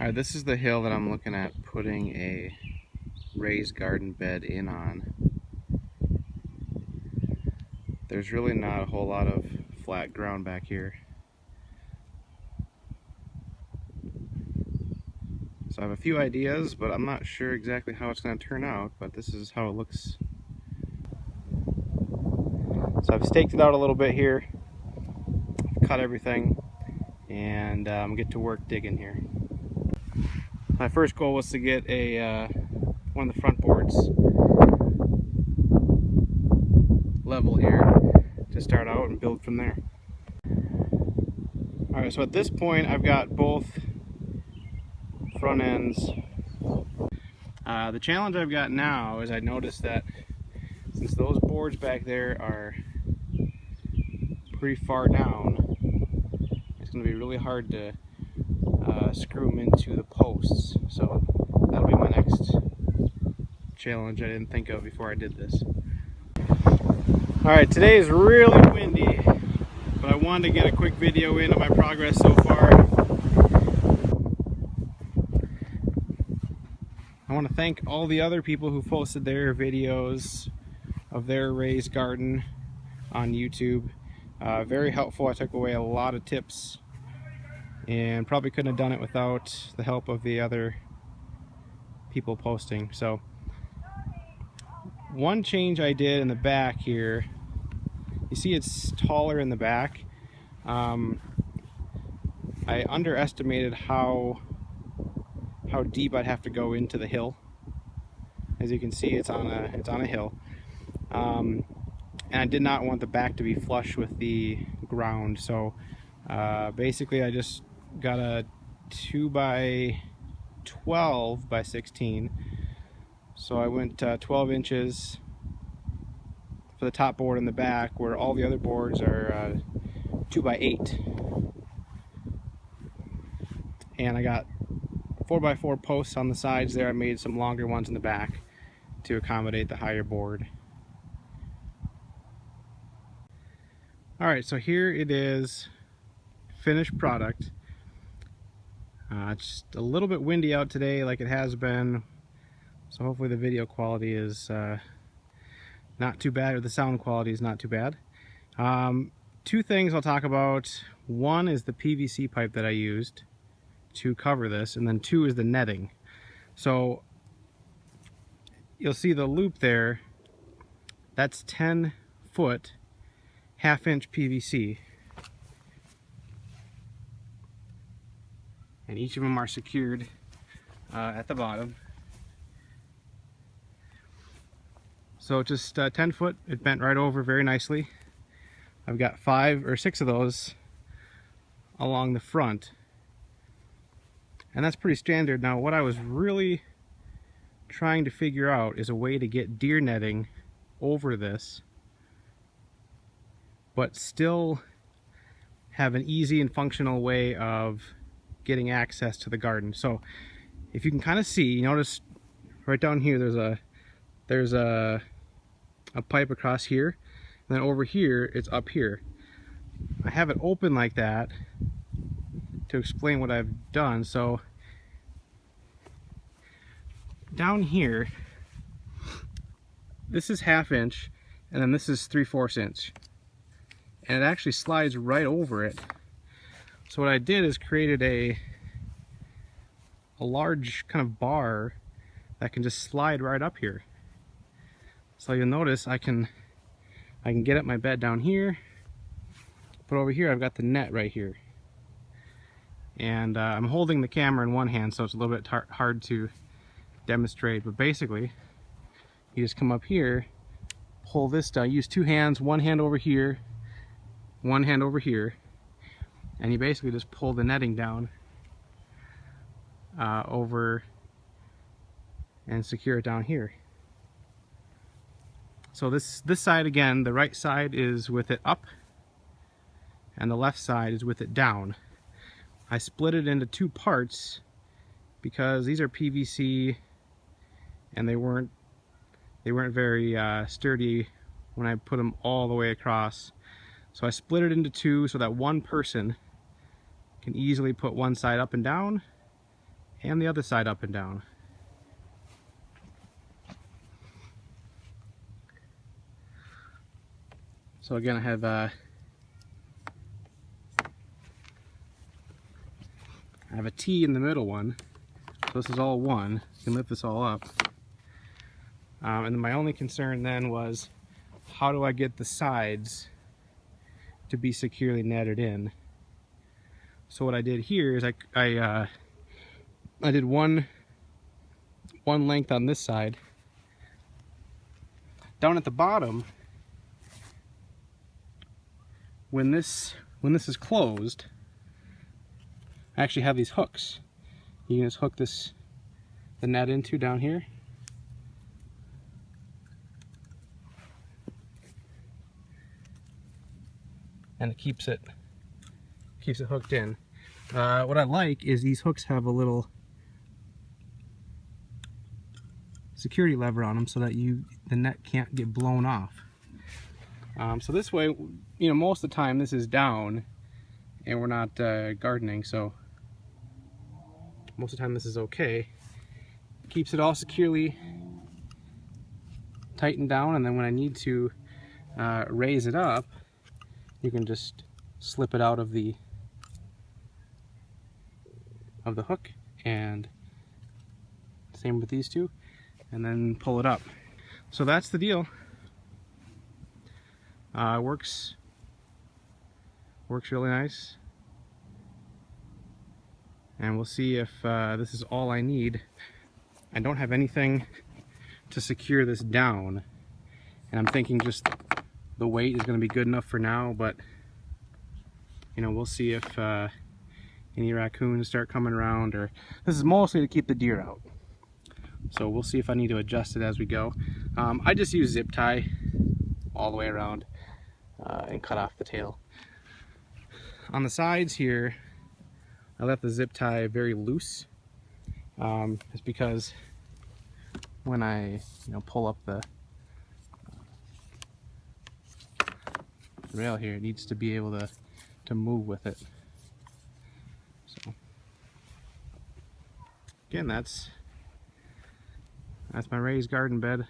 Alright, this is the hill that I'm looking at putting a raised garden bed in on. There's really not a whole lot of flat ground back here. So I have a few ideas, but I'm not sure exactly how it's going to turn out, but this is how it looks. So I've staked it out a little bit here, cut everything, and get to work digging here. My first goal was to get a one of the front boards level here to start out and build from there. Alright, so at this point I've got both front ends. The challenge I've got now is I noticed that since those boards back there are pretty far down, it's going to be really hard to screw them into the posts. So that'll be my next challenge I didn't think of before I did this. Alright, today is really windy, but I wanted to get a quick video in of my progress so far. I want to thank all the other people who posted their videos of their raised garden on YouTube. Very helpful. I took away a lot of tips and probably couldn't have done it without the help of the other people posting. So one change I did in the back here, you see it's taller in the back. I underestimated how deep I'd have to go into the hill. As you can see, it's on a hill, and I did not want the back to be flush with the ground. So basically, I just got a 2x12 by 16. So I went 12 inches for the top board in the back, where all the other boards are 2x8. And I got 4x4 posts on the sides there. I made some longer ones in the back to accommodate the higher board. Alright, so here it is, finished product. It's a little bit windy out today like it has been, so hopefully the video quality is not too bad, or the sound quality is not too bad. Two things I'll talk about. One is the PVC pipe that I used to cover this, and then two is the netting. So you'll see the loop there, that's 10 foot half-inch PVC, and each of them are secured at the bottom. So just 10 foot, it bent right over very nicely. I've got 5 or 6 of those along the front, and that's pretty standard. Now what I was really trying to figure out is a way to get deer netting over this, but still have an easy and functional way of getting access to the garden. So if you can kind of see, you notice right down here there's a pipe across here, and then over here it's up here. I have it open like that to explain what I've done. So down here, this is 1/2 inch, and then this is 3/4 inch, and it actually slides right over it. So what I did is created a large kind of bar that can just slide right up here. So you'll notice I can get at my bed down here, but over here I've got the net right here. And I'm holding the camera in one hand, so it's a little bit hard to demonstrate, but basically you just come up here, pull this down, use 2 hands, one hand over here, one hand over here, and you basically just pull the netting down over and secure it down here. So this side, again, the right side is with it up, and the left side is with it down. I split it into 2 parts because these are PVC and they weren't very sturdy when I put them all the way across. So I split it into 2 so that one person can easily put one side up and down, and the other side up and down. So again, I have a T in the middle one, so this is all one. You can lift this all up. And then my only concern then was, how do I get the sides to be securely netted in? So what I did here is I did one length on this side. Down at the bottom, when this is closed, I actually have these hooks. You can just hook the net into down here. And it keeps it hooked in. What I like is these hooks have a little security lever on them so that the net can't get blown off. So this way, you know, most of the time this is down and we're not gardening, so most of the time this is okay. Keeps it all securely tightened down, and then when I need to raise it up, you can just slip it out of the hook, and same with these two, and then pull it up. So that's the deal. Works really nice, and we'll see if this is all I need. I don't have anything to secure this down, and I'm thinking just the weight is going to be good enough for now, but you know, we'll see if any raccoons start coming around, or this is mostly to keep the deer out. So we'll see if I need to adjust it as we go. I just use zip tie all the way around and cut off the tail. On the sides here, I left the zip tie very loose. It's because when I pull up the rail here, it needs to be able to move with it. So again, that's my raised garden bed.